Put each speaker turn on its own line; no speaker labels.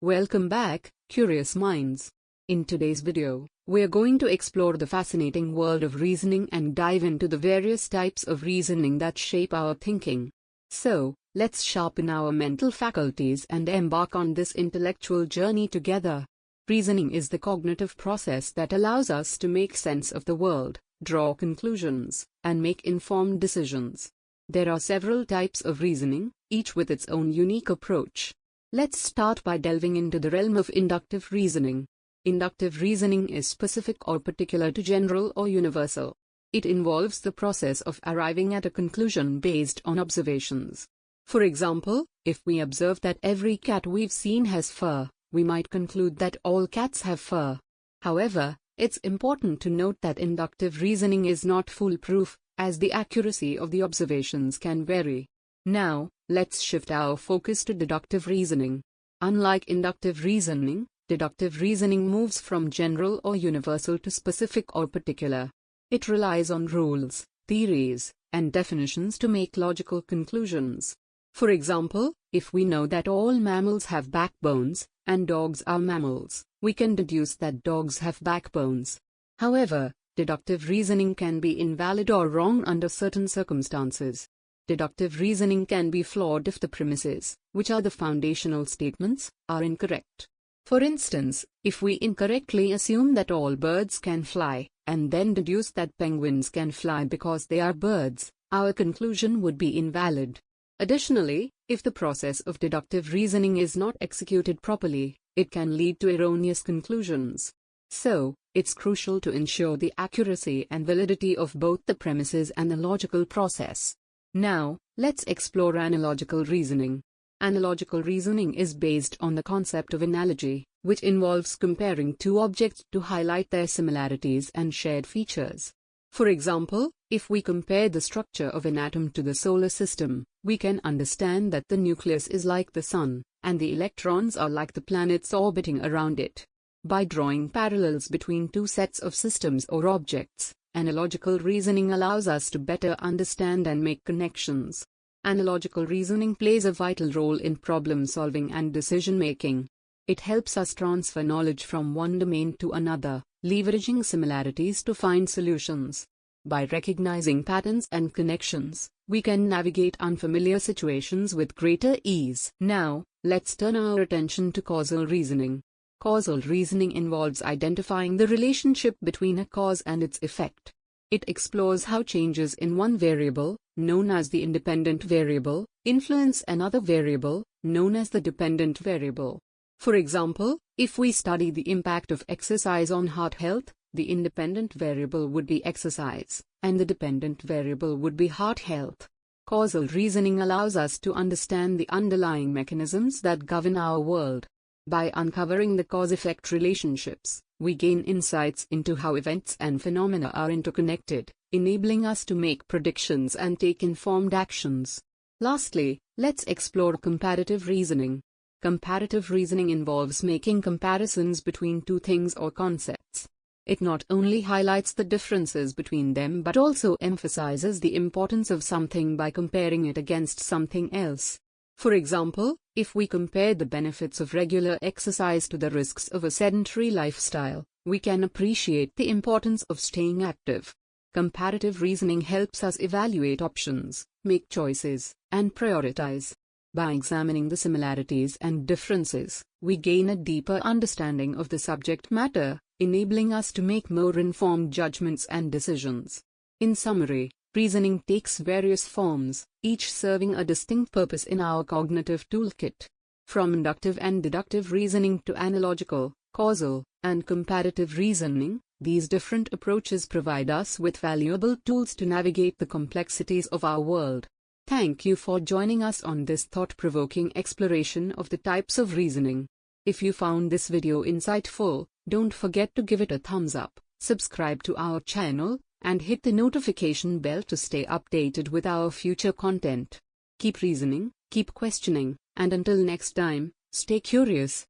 Welcome back, curious minds. In today's video, we're going to explore the fascinating world of reasoning and dive into the various types of reasoning that shape our thinking. So, let's sharpen our mental faculties and embark on this intellectual journey together. Reasoning is the cognitive process that allows us to make sense of the world, draw conclusions, and make informed decisions. There are several types of reasoning, each with its own unique approach. Let's start by delving into the realm of inductive reasoning. Inductive reasoning is specific or particular to general or universal. It involves the process of arriving at a conclusion based on observations. For example, if we observe that every cat we've seen has fur, we might conclude that all cats have fur. However, it's important to note that inductive reasoning is not foolproof, as the accuracy of the observations can vary. Now, let's shift our focus to deductive reasoning. Unlike inductive reasoning, deductive reasoning moves from general or universal to specific or particular. It relies on rules, theories, and definitions to make logical conclusions. For example, if we know that all mammals have backbones, and dogs are mammals, we can deduce that dogs have backbones. However, deductive reasoning can be invalid or wrong under certain circumstances. Deductive reasoning can be flawed if the premises, which are the foundational statements, are incorrect. For instance, if we incorrectly assume that all birds can fly, and then deduce that penguins can fly because they are birds, our conclusion would be invalid. Additionally, if the process of deductive reasoning is not executed properly, it can lead to erroneous conclusions. So, it's crucial to ensure the accuracy and validity of both the premises and the logical process. Now, let's explore analogical reasoning. Analogical reasoning is based on the concept of analogy, which involves comparing two objects to highlight their similarities and shared features. For example, if we compare the structure of an atom to the solar system, we can understand that the nucleus is like the sun, and the electrons are like the planets orbiting around it. By drawing parallels between two sets of systems or objects, analogical reasoning allows us to better understand and make connections. Analogical reasoning plays a vital role in problem-solving and decision-making. It helps us transfer knowledge from one domain to another, leveraging similarities to find solutions. By recognizing patterns and connections, we can navigate unfamiliar situations with greater ease. Now, let's turn our attention to causal reasoning. Causal reasoning involves identifying the relationship between a cause and its effect. It explores how changes in one variable, known as the independent variable, influence another variable, known as the dependent variable. For example, if we study the impact of exercise on heart health, the independent variable would be exercise, and the dependent variable would be heart health. Causal reasoning allows us to understand the underlying mechanisms that govern our world. By uncovering the cause-effect relationships, we gain insights into how events and phenomena are interconnected, enabling us to make predictions and take informed actions. Lastly, let's explore comparative reasoning. Comparative reasoning involves making comparisons between two things or concepts. It not only highlights the differences between them but also emphasizes the importance of something by comparing it against something else. For example, if we compare the benefits of regular exercise to the risks of a sedentary lifestyle, we can appreciate the importance of staying active. Comparative reasoning helps us evaluate options, make choices, and prioritize. By examining the similarities and differences, we gain a deeper understanding of the subject matter, enabling us to make more informed judgments and decisions. In summary, reasoning takes various forms, each serving a distinct purpose in our cognitive toolkit. From inductive and deductive reasoning to analogical, causal, and comparative reasoning, these different approaches provide us with valuable tools to navigate the complexities of our world. Thank you for joining us on this thought-provoking exploration of the types of reasoning. If you found this video insightful, don't forget to give it a thumbs up, subscribe to our channel, and hit the notification bell to stay updated with our future content. Keep reasoning, keep questioning, and until next time, stay curious.